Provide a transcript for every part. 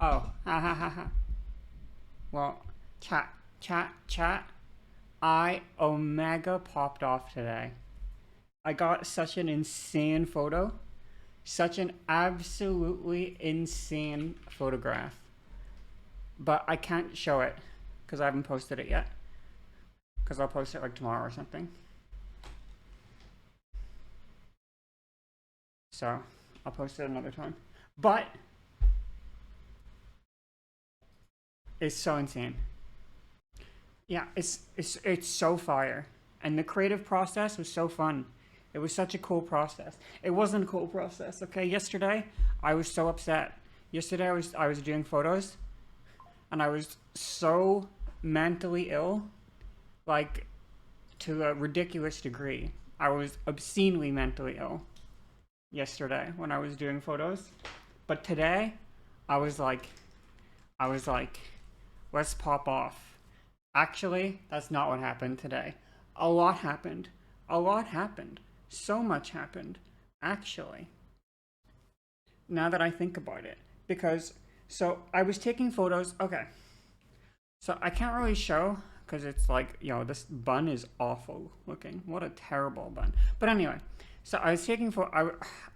Oh, ha ha ha ha. Well, chat. I Omega popped off today. I got such an insane photo. Such an absolutely insane photograph. But I can't show it because I haven't posted it yet. Because I'll post it like tomorrow or something. So I'll post it another time. But it's so insane. Yeah, it's so fire, and the creative process was so fun. It was such a cool process. It wasn't a cool process. Okay, yesterday I was so upset. Yesterday I was doing photos, and I was so mentally ill, like to a ridiculous degree. I was obscenely mentally ill yesterday when I was doing photos. But today, I was like, I was like, let's pop off. Actually, that's not what happened today. A lot happened. A lot happened. So much happened. Actually, now that I think about it. Because, so I was taking photos. Okay. So I can't really show because it's like, this bun is awful looking. What a terrible bun. But anyway, so I was taking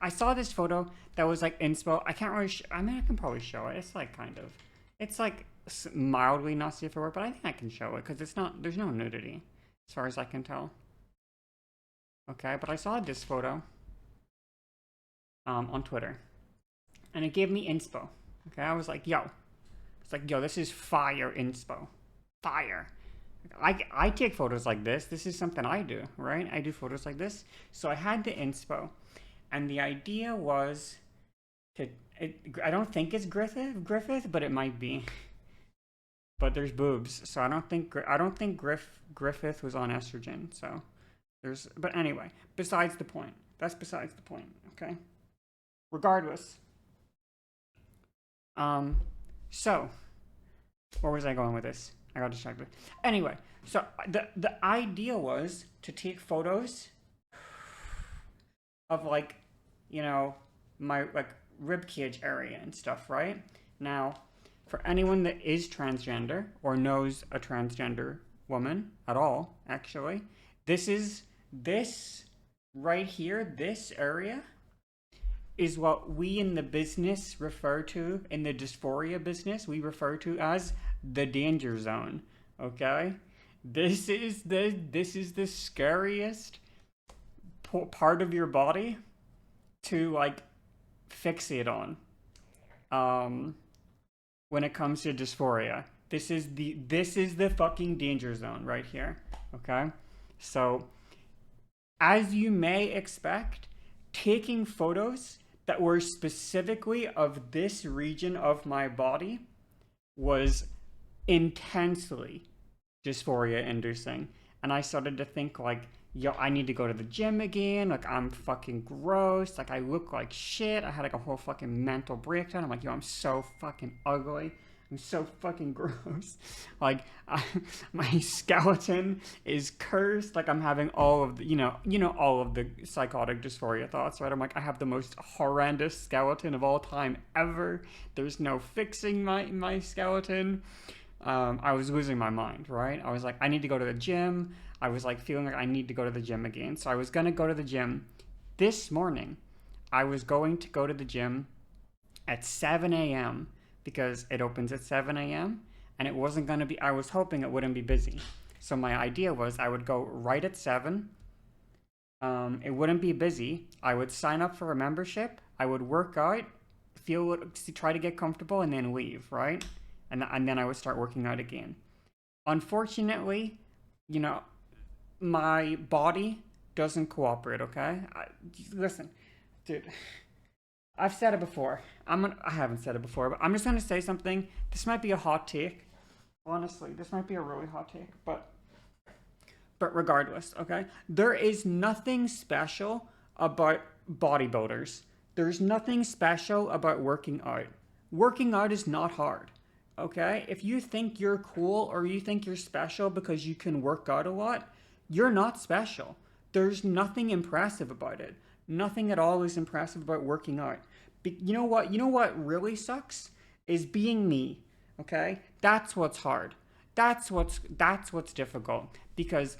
I saw this photo that was like inspo. I can't really, I mean, I can probably show it. It's like kind of, it's like mildly not safe for work, but I think I can show it because it's not, there's no nudity as far as I can tell. Okay, but I saw this photo on Twitter and it gave me inspo. Okay, I was like, yo, it's like, yo, this is fire inspo. Fire. I take photos like this. This is something I do, right? I do photos like this. So I had the inspo, and the idea was to. I don't think it's Griffith, but it might be. But there's boobs, so I don't think Griffith was on estrogen. So there's. But anyway, besides the point. That's besides the point. Okay. Regardless. Um. So where was I going with this? I got distracted. Anyway, so the idea was to take photos of like, my like rib cage area and stuff, right? Now, for anyone that is transgender or knows a transgender woman at all, actually, this right here, this area is what we in the business refer to, in the dysphoria business, we refer to as the danger zone. Okay? This is the scariest part of your body to like fixate on. Um when it comes to dysphoria. This is the fucking danger zone right here. Okay? So, as you may expect, taking photos that were specifically of this region of my body was intensely dysphoria inducing. And I started to think, like, yo, I need to go to the gym again. Like, I'm fucking gross. Like, I look like shit. I had like a whole fucking mental breakdown. I'm like, yo, I'm so fucking ugly. I'm so fucking gross. Like, my skeleton is cursed. Like, I'm having all of the, all of the psychotic dysphoria thoughts, right? I'm like, I have the most horrendous skeleton of all time ever. There's no fixing my skeleton. I was losing my mind, right? I was like, I need to go to the gym. I was like feeling like I need to go to the gym again. So I was gonna go to the gym this morning. I was going to go to the gym at 7 a.m. because it opens at 7 a.m. and it wasn't gonna be, I was hoping it wouldn't be busy. So my idea was I would go right at 7. It wouldn't be busy. I would sign up for a membership. I would work out, try to get comfortable, and then leave, right? And then I would start working out again. Unfortunately, you know, my body doesn't cooperate. Okay, listen, dude. I've said it before. I haven't said it before, but I'm just gonna say something. This might be a hot take. Honestly, this might be a really hot take, but regardless, okay? There is nothing special about bodybuilders. There's nothing special about working out. Working out is not hard, okay? If you think you're cool or you think you're special because you can work out a lot, you're not special. There's nothing impressive about it. Nothing at all is impressive about working out. You know what? You know what really sucks? is being me, okay? That's what's hard. That's what's difficult because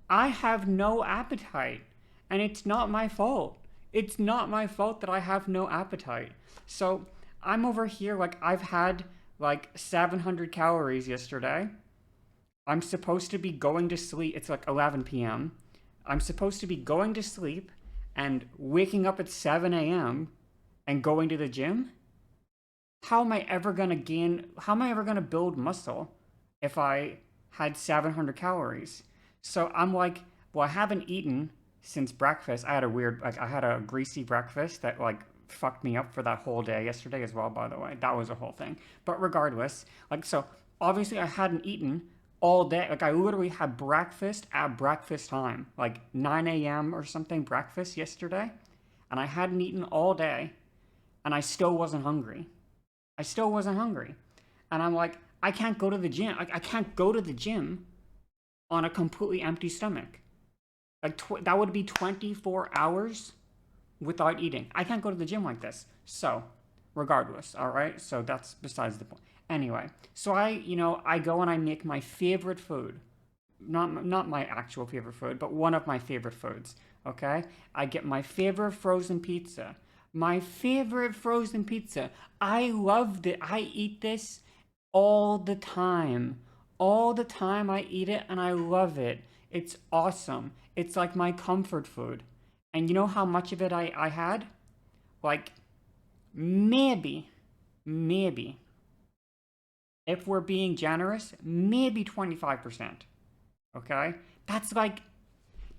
I have no appetite and it's not my fault. It's not my fault that I have no appetite. So, I'm over here like I've had like 700 calories yesterday. I'm supposed to be going to sleep. It's like 11 p.m. I'm supposed to be going to sleep and waking up at 7 a.m. and going to the gym. How am I ever going to gain? How am I ever going to build muscle if I had 700 calories? So I'm like, well, I haven't eaten since breakfast. I had a greasy breakfast that like fucked me up for that whole day yesterday as well, by the way. That was a whole thing. But regardless, like, so obviously I hadn't eaten all day. Like, I literally had breakfast at breakfast time, like 9 a.m. or something, breakfast yesterday. And I hadn't eaten all day and I still wasn't hungry. I still wasn't hungry. And I'm like, I can't go to the gym. I can't go to the gym on a completely empty stomach. Like, that would be 24 hours without eating. I can't go to the gym like this. So, regardless, all right? So that's besides the point. Anyway, so I go and I make my favorite food. Not my actual favorite food, but one of my favorite foods, okay? I get my favorite frozen pizza. My favorite frozen pizza. I loved it. I eat this all the time. All the time I eat it and I love it. It's awesome. It's like my comfort food. And you know how much of it I had? Like, maybe, maybe, if we're being generous, maybe 25%. Okay? That's like,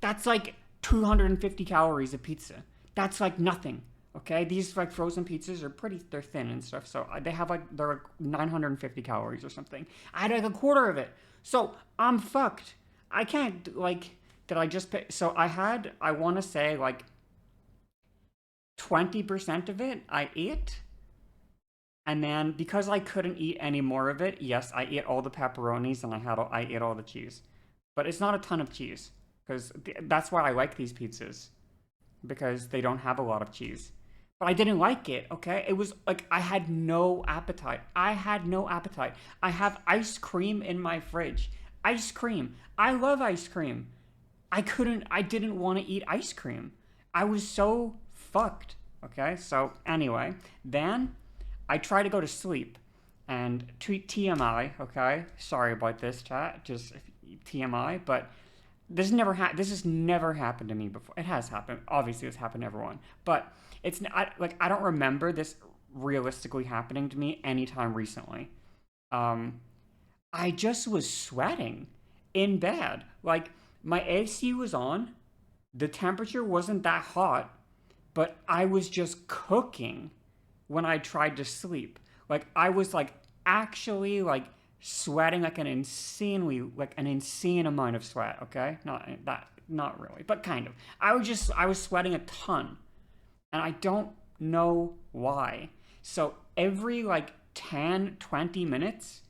that's like 250 calories of pizza. That's like nothing. Okay? These like frozen pizzas are they're thin and stuff. So they have like, they're like 950 calories or something. I had like a quarter of it. So I'm fucked. I can't, like, did I just pay? So I want to say like 20% of it I ate. And then because I couldn't eat any more of it, yes, I ate all the pepperonis and I ate all the cheese. But it's not a ton of cheese because that's why I like these pizzas because they don't have a lot of cheese. But I didn't like it, okay? It was like I had no appetite. I had no appetite. I have ice cream in my fridge. Ice cream. I love ice cream. I didn't want to eat ice cream. I was so fucked, okay? So anyway, then I try to go to sleep and TMI, okay? Sorry about this, chat. Just TMI, but this has never happened to me before. It has happened. Obviously, it's happened to everyone. But I don't remember this realistically happening to me anytime recently. Um I just was sweating in bed. Like, my AC was on, the temperature wasn't that hot, but I was just cooking when I tried to sleep. Like, I was like actually like sweating like an insane amount of sweat, okay? Not really, but kind of. I was sweating a ton. And I don't know why. So every like 20 minutes,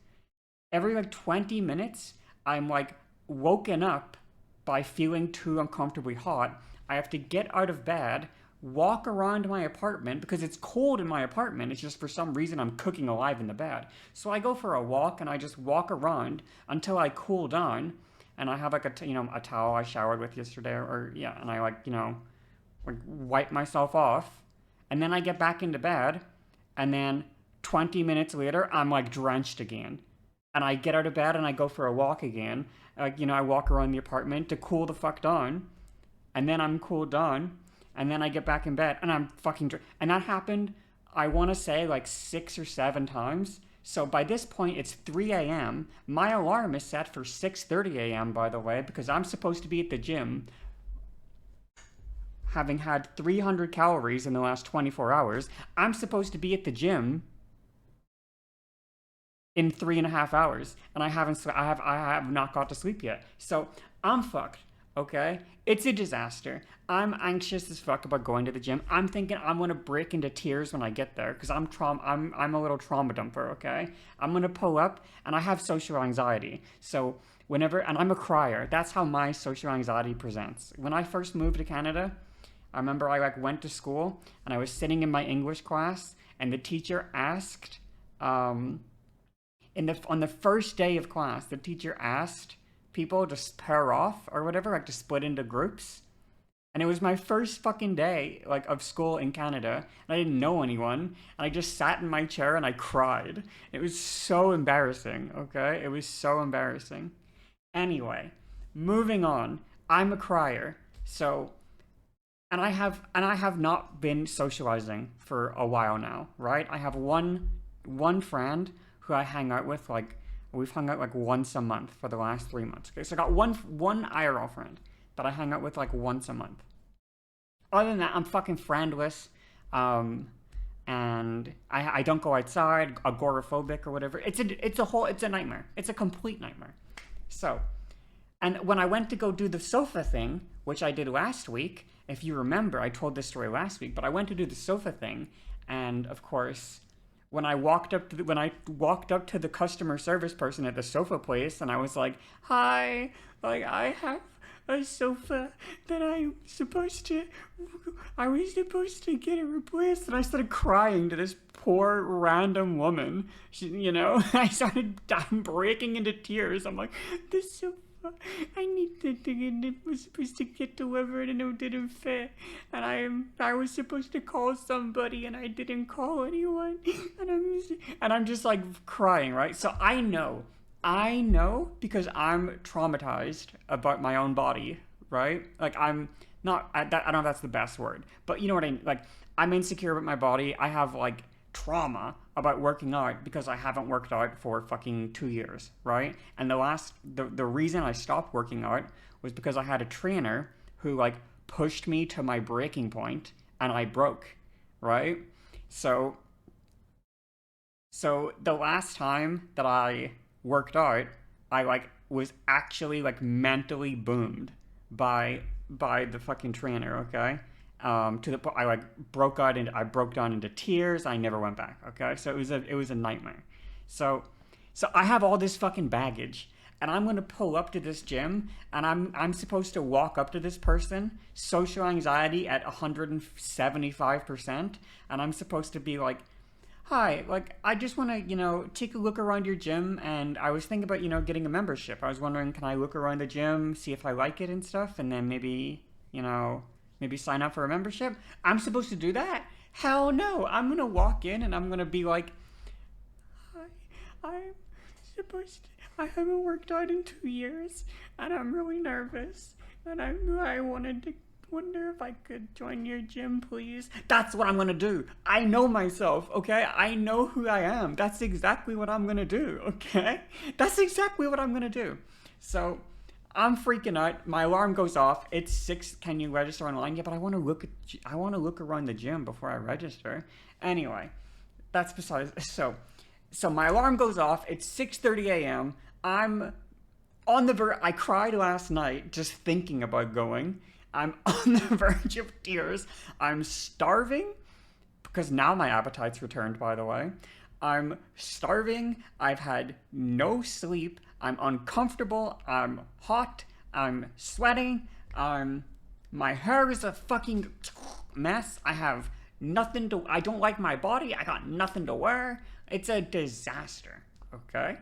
I'm like woken up by feeling too uncomfortably hot. I have to get out of bed, walk around my apartment because it's cold in my apartment. It's just for some reason I'm cooking alive in the bed. So I go for a walk and I just walk around until I cool down. And I have like a towel I showered with yesterday, or yeah, and I like wipe myself off, and then I get back into bed, and then 20 minutes later I'm like drenched again, and I get out of bed and I go for a walk again. Like, I walk around the apartment to cool the fuck down, and then I'm cooled down, and then I get back in bed and I'm fucking and that happened, I want to say, like 6 or 7 times. So by this point it's 3 a.m. My alarm is set for 6:30 a.m., by the way, because I'm supposed to be at the gym having had 300 calories in the last 24 hours. I'm supposed to be at the gym in 3.5 hours, and I have not got to sleep yet. So I'm fucked. Okay, it's a disaster. I'm anxious as fuck about going to the gym. I'm thinking I'm gonna break into tears when I get there because I'm a little trauma dumper. Okay, I'm gonna pull up, and I have social anxiety. So and I'm a crier. That's how my social anxiety presents. When I first moved to Canada, I remember I like went to school and I was sitting in my English class, and the teacher asked Um, on the first day of class, the teacher asked people to pair off or whatever, like to split into groups. And it was my first fucking day, like, of school in Canada, and I didn't know anyone, and I just sat in my chair and I cried. It was so embarrassing, okay? It was so embarrassing. Anyway, moving on. I'm a crier, so and I have not been socializing for a while now, right? I have one friend who I hang out with like we've hung out like once a month for the last 3 months. Okay, so I got one IRL friend that I hang out with like once a month. Other than that, I'm fucking friendless. Um, and I don't go outside, agoraphobic or whatever. It's a nightmare. It's a complete nightmare. So, and when I went to go do the sofa thing, which I did last week, if you remember, I told this story last week, but I went to do the sofa thing, and of course, when I walked up to the customer service person at the sofa place, and I was like, "Hi, like I have a sofa that I was supposed to get it replaced," and I started crying to this poor random woman. I'm breaking into tears. I'm like, "This sofa, I need the thing, and it was supposed to get delivered, and it didn't fit. And I was supposed to call somebody, and I didn't call anyone, and I'm just like crying, right? So I know because I'm traumatized about my own body, right? Like I'm not, I don't know if that's the best word, but you know what I mean? Like I'm insecure about my body. I have like trauma about working out because I haven't worked out for fucking 2 years, right? And the reason I stopped working out was because I had a trainer who like pushed me to my breaking point and I broke, right? So the last time that I worked out, I like was actually like mentally boomed by the fucking trainer, okay? To the point I like I broke down into tears. I never went back, okay? So it was a nightmare. So I have all this fucking baggage, and I'm gonna pull up to this gym, and I'm supposed to walk up to this person, social anxiety at 175%, and I'm supposed to be like, "Hi, like I just want to, take a look around your gym, and I was thinking about, getting a membership. I was wondering, can I look around the gym, see if I like it and stuff, and then maybe sign up for a membership?" I'm supposed to do that? Hell no. I'm going to walk in and I'm going to be like, "Hi, I'm I haven't worked out in 2 years, and I'm really nervous, and I wanted to wonder if I could join your gym, please." That's what I'm gonna do. I know myself, okay? I know who I am. That's exactly what I'm gonna do, okay? That's exactly what I'm gonna do. So I'm freaking out. My alarm goes off. It's 6. Can you register online? Yeah, but I want to look around the gym before I register. Anyway, that's besides. So my alarm goes off. It's 6:30 a.m. I'm on the verge. I cried last night just thinking about going. I'm on the verge of tears. I'm starving because now my appetite's returned, by the way. I'm starving. I've had no sleep. I'm uncomfortable. I'm hot. I'm sweating. My hair is a fucking mess. I have nothing to. I don't like my body. I got nothing to wear. It's a disaster. Okay?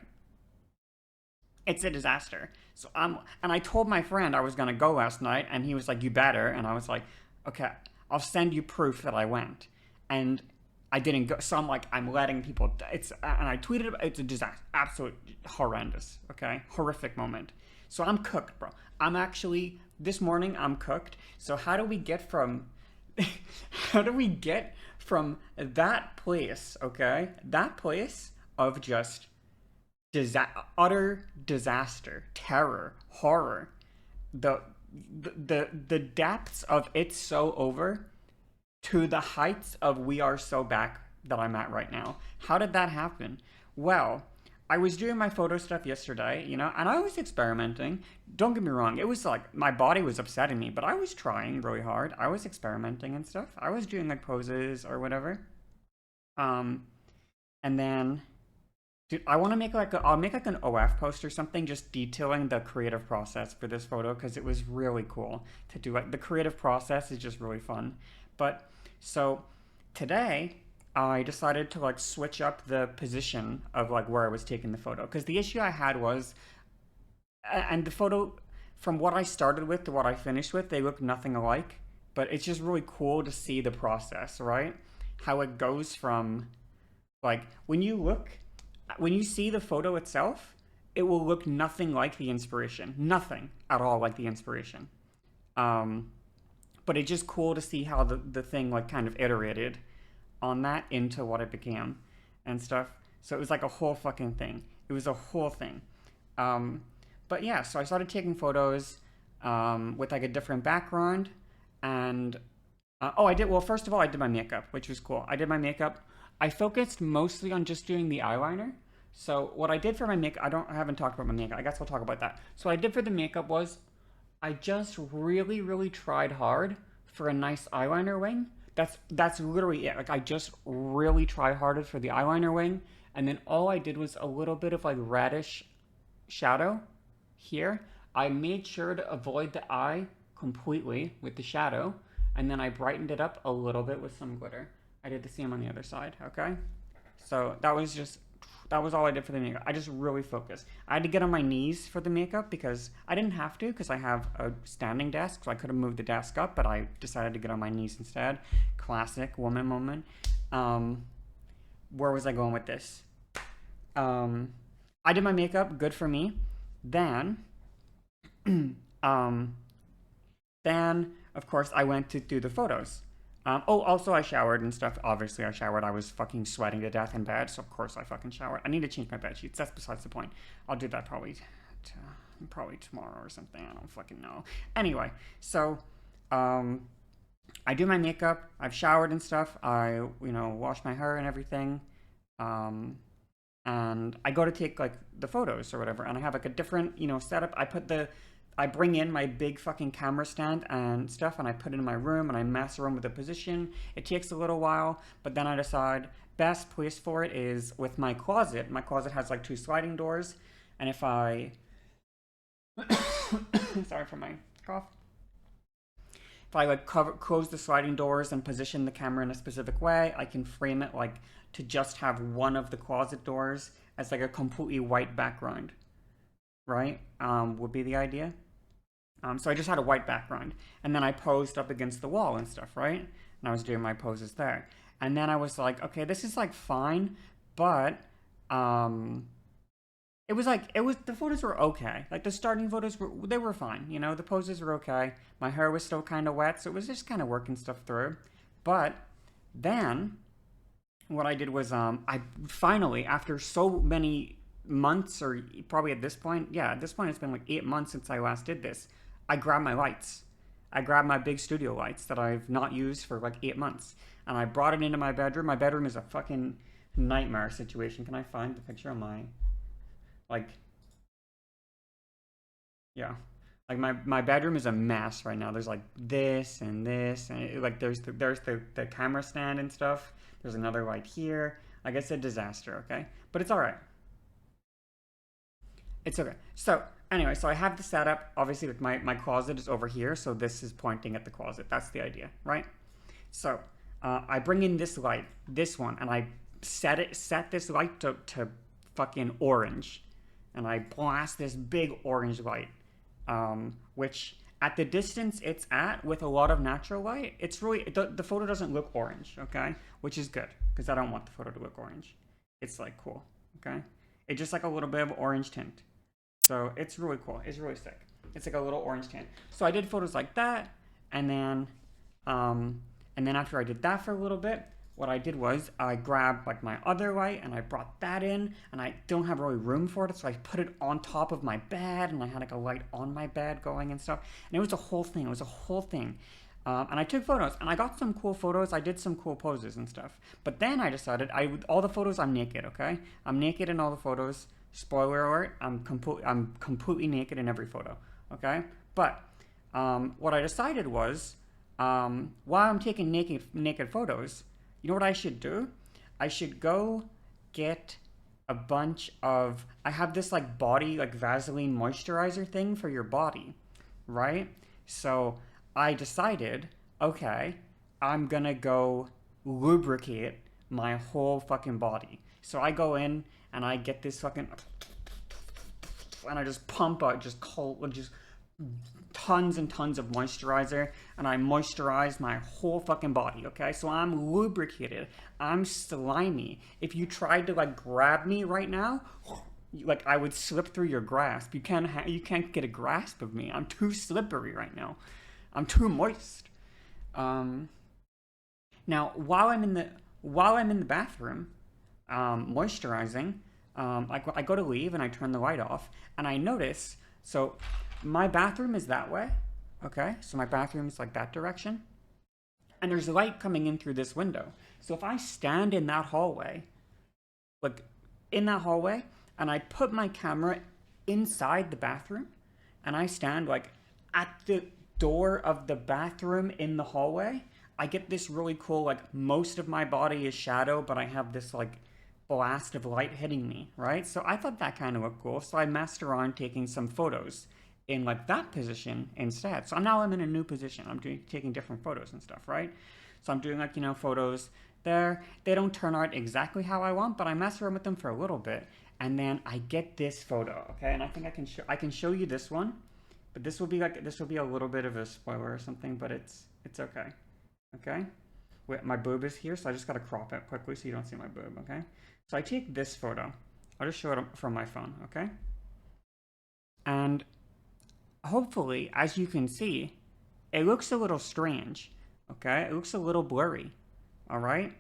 It's a disaster. And I told my friend I was gonna go last night, and he was like, "You better," and I was like, "Okay, I'll send you proof that I went," and I didn't go. So I'm like, I'm letting people. And I tweeted about it's a disaster, absolute horrendous. Okay, horrific moment. So I'm cooked, bro. This morning I'm cooked. So how do we get from that place? Okay, that place of just utter disaster, terror, horror, the depths of "it's so over" to the heights of "we are so back" that I'm at right now. How did that happen? Well, I was doing my photo stuff yesterday, and I was experimenting. Don't get me wrong, it was like my body was upsetting me, but I was trying really hard. I was experimenting and stuff. I was doing like poses or whatever. And then, dude, I want to make I'll make like an OF post or something just detailing the creative process for this photo because it was really cool to do. Like the creative process is just really fun. But so today I decided to like switch up the position of like where I was taking the photo. Because the issue I had was, and the photo, from what I started with to what I finished with, they look nothing alike. But it's just really cool to see the process, right? How it goes from like when you see the photo itself, it will look nothing like the inspiration, nothing at all like the inspiration. Um, but it's just cool to see how the thing like kind of iterated on that into what it became and stuff. So it was like a whole fucking thing. It was a whole thing. Um, but yeah, so I started taking photos with like a different background, and oh, I did. Well, first of all, I did my makeup, which was cool. I did my makeup. I focused mostly on just doing the eyeliner. So what I did for my makeup, I haven't talked about my makeup. I guess I'll talk about that. So what I did for the makeup was I just really, really tried hard for a nice eyeliner wing. That's literally it. Like I just really tried hard for the eyeliner wing, and then all I did was a little bit of like reddish shadow here. I made sure to avoid the eye completely with the shadow, and then I brightened it up a little bit with some glitter. I did the same on the other side, okay? So that was all I did for the makeup. I just really focused. I had to get on my knees for the makeup because I didn't have to because I have a standing desk, so I could have moved the desk up, but I decided to get on my knees instead. Classic woman moment. Um, where was I going with this? Um, I did my makeup, good for me. Then, um, then of course I went to do the photos. Oh, also I showered and stuff. Obviously I showered. I was fucking sweating to death in bed, so of course I fucking showered. I need to change my bed sheets. That's besides the point. I'll do that probably tomorrow or something. I don't fucking know. Anyway, so um, I do my makeup. I've showered and stuff. I wash my hair and everything. Um, and I go to take like the photos or whatever, and I have like a different setup. I bring in my big fucking camera stand and stuff, and I put it in my room, and I mess around with the position. It takes a little while, but then I decide best place for it is with my closet. My closet has like two sliding doors, and if I sorry for my cough. If I like close the sliding doors and position the camera in a specific way, I can frame it like to just have one of the closet doors as like a completely white background, right? Would be the idea. So I just had a white background, and then I posed up against the wall and stuff, right? And I was doing my poses there, and then I was like, okay, this is like fine, but um, it was the photos were okay. Like the starting photos were fine. The poses were okay. My hair was still kind of wet, so it was just kind of working stuff through. But then what I did was I finally, after so many months, or probably at this point it's been like 8 months since I last did this. I grabbed my lights. I grabbed my big studio lights that I've not used for like 8 months, and I brought it into my bedroom. My bedroom is a fucking nightmare situation. Can I find the picture of my like yeah, like my bedroom is a mess right now. There's like this and like there's the camera stand and stuff. There's another light here. Like it's a disaster, okay? But it's all right. It's okay. So anyway, so I have the setup. Obviously, like my closet is over here, so this is pointing at the closet. That's the idea, right? So I bring in this light, this one, and I set this light to fucking orange, and I blast this big orange light, which at the distance it's at with a lot of natural light, it's really the photo doesn't look orange, okay? Which is good because I don't want the photo to look orange. It's like cool, okay? It's just like a little bit of orange tint. So it's really cool. It's really sick. It's like a little orange tint. So I did photos like that, and then, after I did that for a little bit, what I did was I grabbed like my other light and I brought that in, and I don't have really room for it, so I put it on top of my bed, and I had like a light on my bed going and stuff, and it was a whole thing. It was a whole thing. And I took photos, and I got some cool photos. I did some cool poses and stuff. But then I decided all the photos I'm naked. Okay, I'm naked in all the photos. Spoiler alert: I'm completely naked in every photo. Okay, but what I decided was while I'm taking naked photos, you know what I should do? I should go get a bunch of. I have this like body like Vaseline moisturizer thing for your body, right? So I decided, okay, I'm gonna go lubricate my whole fucking body. So I go in and I get this fucking, and I just pump out just cold, just tons and tons of moisturizer, and I moisturize my whole fucking body, okay? So I'm lubricated, I'm slimy. If you tried to like grab me right now, like I would slip through your grasp. You can't get a grasp of me. I'm too slippery right now. I'm too moist. Now while I'm in the bathroom, moisturizing, I go to leave and I turn the light off, and I notice, so my bathroom is that way, okay? So my bathroom is like that direction, and there's light coming in through this window. So if I stand in that hallway, like in that hallway, and I put my camera inside the bathroom, and I stand like at the door of the bathroom in the hallway, I get this really cool, like most of my body is shadow, but I have this like blast of light hitting me, right? So I thought that kind of looked cool. So I messed around taking some photos in like that position instead. So now I'm in a new position. I'm taking different photos and stuff, right? So I'm doing like, you know, photos there. They don't turn out exactly how I want, but I mess around with them for a little bit. And then I get this photo, okay? And I think I can show you this one, but this will be a little bit of a spoiler or something, but it's okay. Okay? Wait, my boob is here, so I just gotta crop it quickly so you don't see my boob, okay? So I take this photo. I'll just show it from my phone, okay? And hopefully, as you can see, it looks a little strange, okay? It looks a little blurry, all right?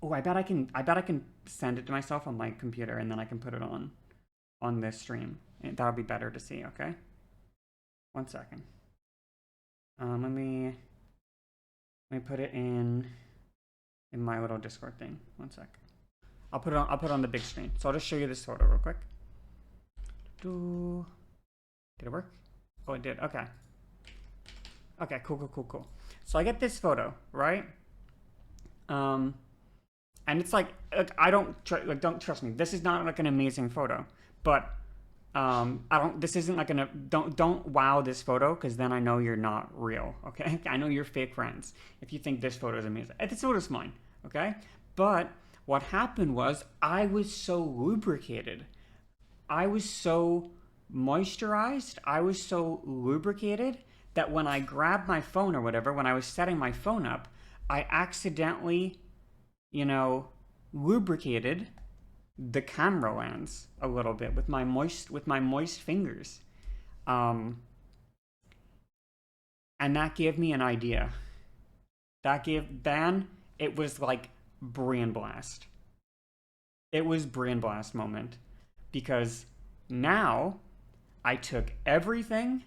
Oh, I bet I can send it to myself on my computer, and then I can put it on this stream. That would be better to see, okay? One second. Let me put it in my little Discord thing. One sec. I'll put it on the big screen. So I'll just show you this photo real quick. Did it work? Oh, it did. Okay. Okay, cool. So I get this photo, right? And it's like don't trust me. This is not like an amazing photo, but this isn't like don't wow this photo, because then I know you're not real, okay? I know you're fake friends if you think this photo is amazing. This photo's mine, okay? But what happened was I was so lubricated. I was so moisturized. I was so lubricated that when I grabbed my phone or whatever, when I was setting my phone up, I accidentally, lubricated the camera lens a little bit with my moist fingers, and that gave me an idea. Then it was like brain blast. It was brain blast moment, because now I took everything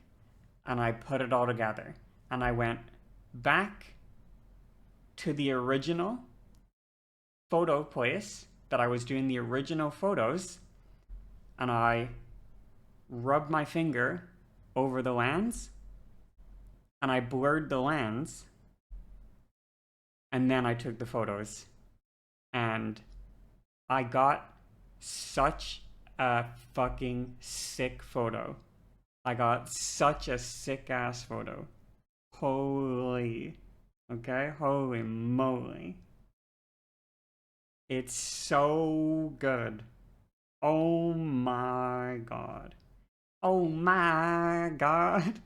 and I put it all together, and I went back to the original photo place that I was doing the original photos, and I rubbed my finger over the lens, and I blurred the lens, and then I took the photos, and I got such a fucking sick photo. I got such a sick ass photo. Holy moly. It's so good. Oh my god. Oh my god.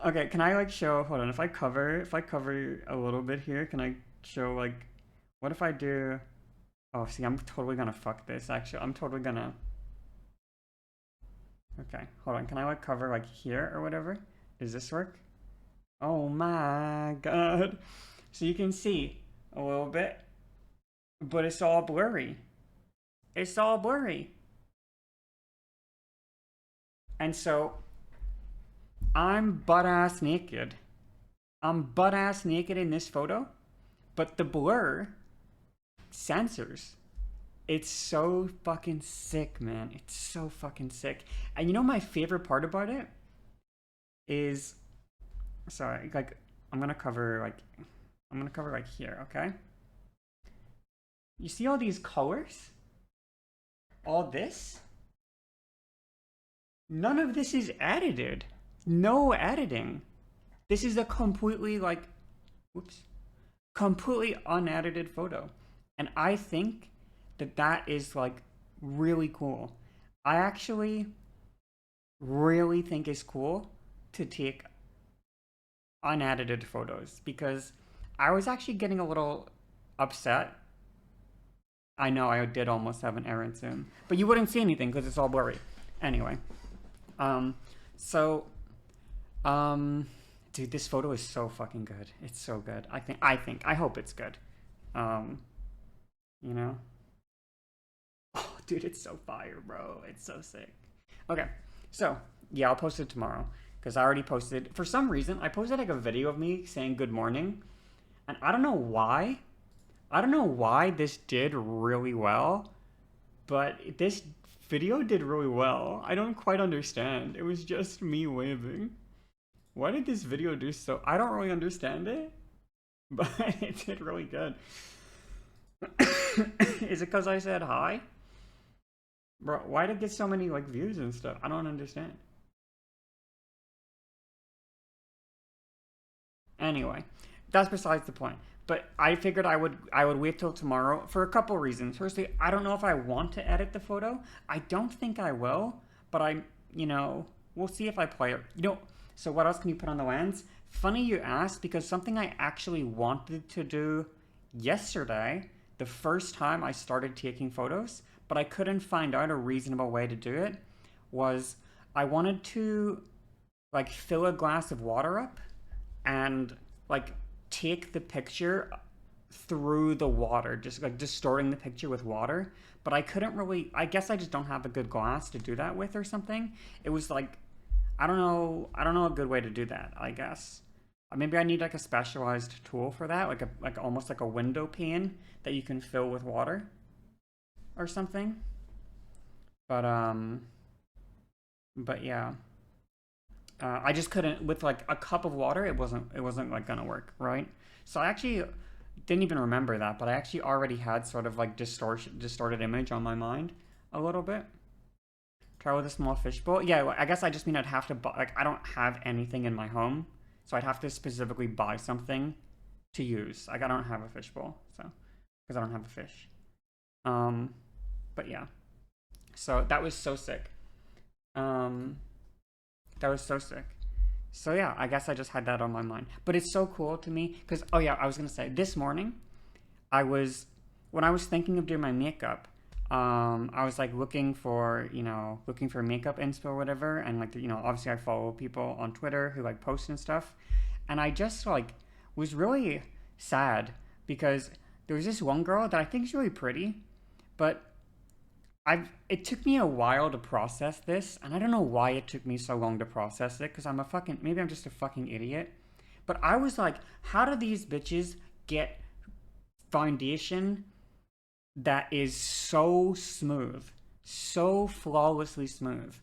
Okay, can I like show, hold on, if I cover a little bit here, can I show like, what if I do, oh, see, I'm totally gonna fuck this, actually. I'm totally gonna, okay, hold on, can I like cover like here or whatever? Does this work? Oh my god. So you can see a little bit, but it's all blurry. It's all blurry. And so I'm butt-ass naked. I'm butt-ass naked in this photo, but the blur censors. It's so fucking sick, man. It's so fucking sick. And you know my favorite part about it is, sorry, like I'm gonna cover like here, okay? You see all these colors? All this? None of this is edited. No editing. This is a completely like, whoops. completely unedited photo. And I think that that is like really cool. I actually really think it's cool to take unedited photos because I was actually getting a little upset. I know I did almost have an errant zoom, but you wouldn't see anything because it's all blurry. Anyway, um, so, um, dude, this photo is so fucking good. It's so good. I hope it's good. Um, you know? Oh, dude, it's so fire, bro. It's so sick. Okay, so yeah, I'll post it tomorrow because I already posted. For some reason, I posted like a video of me saying good morning, and I don't know why. I don't know why this did really well, but this video did really well. I don't quite understand. It was just me waving. Why did this video do so? I don't really understand it, but it did really good. Is it because I said hi? Bro, why did it get so many like views and stuff? I don't understand. Anyway, that's besides the point. But I figured I would wait till tomorrow for a couple reasons. Firstly, I don't know if I want to edit the photo. I don't think I will, but we'll see if I play it. So what else can you put on the lens? Funny you asked because something I actually wanted to do yesterday, the first time I started taking photos, but I couldn't find out a reasonable way to do it, was I wanted to like fill a glass of water up and like take the picture through the water, just like distorting the picture with water. But I couldn't really, I guess I just don't have a good glass to do that with or something. It was like, I don't know a good way to do that, I guess. Maybe I need like a specialized tool for that, like almost like a window pane that you can fill with water or something. But but yeah. I just couldn't with like a cup of water. It wasn't like gonna work, right? So I actually didn't even remember that, but I actually already had sort of like distorted image on my mind a little bit. Try with a small fishbowl. Yeah, well, I guess I just mean I'd have to buy. Like I don't have anything in my home, so I'd have to specifically buy something to use. Like I don't have a fishbowl, so because I don't have a fish. Um, but yeah. So that was so sick. Um, that was so sick. So yeah, I guess I just had that on my mind. But it's so cool to me because oh yeah, I was gonna say this morning I was when I was thinking of doing my makeup, I was like looking for makeup inspo or whatever, and like obviously I follow people on Twitter who like post and stuff, and I just like was really sad because there was this one girl that I think is really pretty, but it took me a while to process this, and I don't know why it took me so long to process it because maybe I'm just a fucking idiot. But I was like, how do these bitches get foundation that is so smooth, so flawlessly smooth?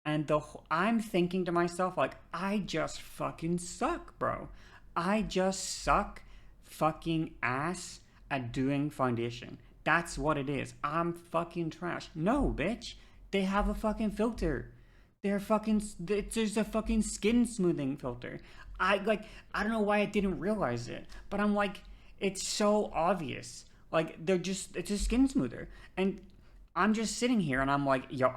And I'm thinking to myself like, I just fucking suck, bro. I just suck fucking ass at doing foundation. That's what it is. I'm fucking trash. No, bitch. They have a fucking filter. There's a fucking skin smoothing filter. I don't know why I didn't realize it, but I'm like, it's so obvious. Like, it's a skin smoother. And I'm just sitting here and I'm like, yo,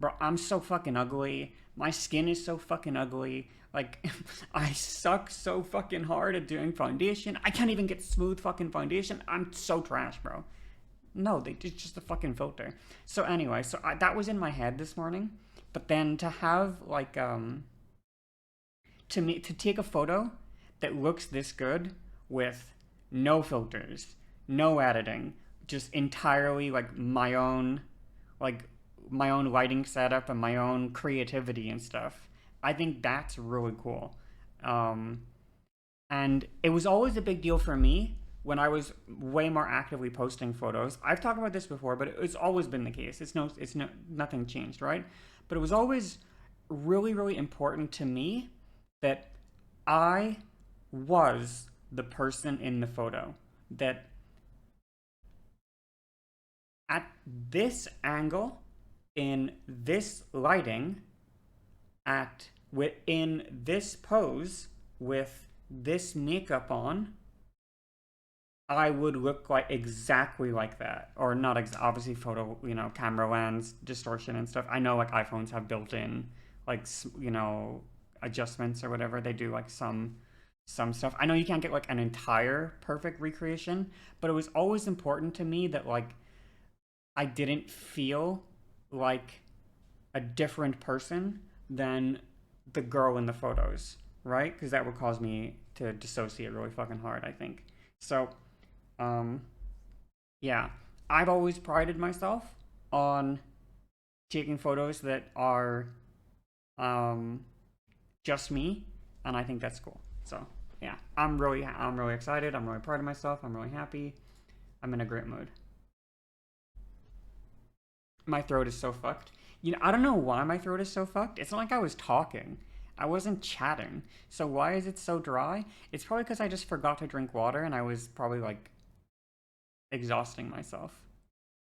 bro, I'm so fucking ugly. My skin is so fucking ugly. Like, I suck so fucking hard at doing foundation. I can't even get smooth fucking foundation. I'm so trash, bro. No, it's just a fucking filter. So anyway, that was in my head this morning. But then to have like to take a photo that looks this good with no filters, no editing, just entirely like my own lighting setup and my own creativity and stuff. I think that's really cool. Um, and it was always a big deal for me when I was way more actively posting photos. I've talked about this before, but it's always been the case. Nothing changed, right? But it was always really, really important to me that I was the person in the photo. That at this angle, in this lighting, within this pose, with this makeup on, I would look like exactly like that, or not obviously photo, camera lens distortion and stuff. I know like iPhones have built-in like adjustments or whatever. They do like some stuff. I know you can't get like an entire perfect recreation, but it was always important to me that like I didn't feel like a different person than the girl in the photos, right? Because that would cause me to dissociate really fucking hard, I think. So, um, yeah, I've always prided myself on taking photos that are um, just me, and I think that's cool. So, yeah, I'm really excited. I'm really proud of myself. I'm really happy. I'm in a great mood. My throat is so fucked. I don't know why my throat is so fucked. It's not like I was talking. I wasn't chatting. So why is it so dry? It's probably because I just forgot to drink water and I was probably like exhausting myself.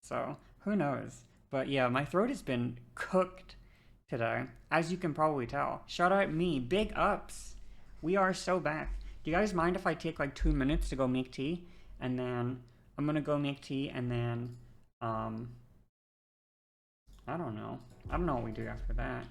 So who knows? But yeah, my throat has been cooked today, as you can probably tell. Shout out me. Big ups. We are so back. Do you guys mind if I take like 2 minutes to go make tea? And then I'm gonna go make tea and then um I don't know. I don't know what we do after that.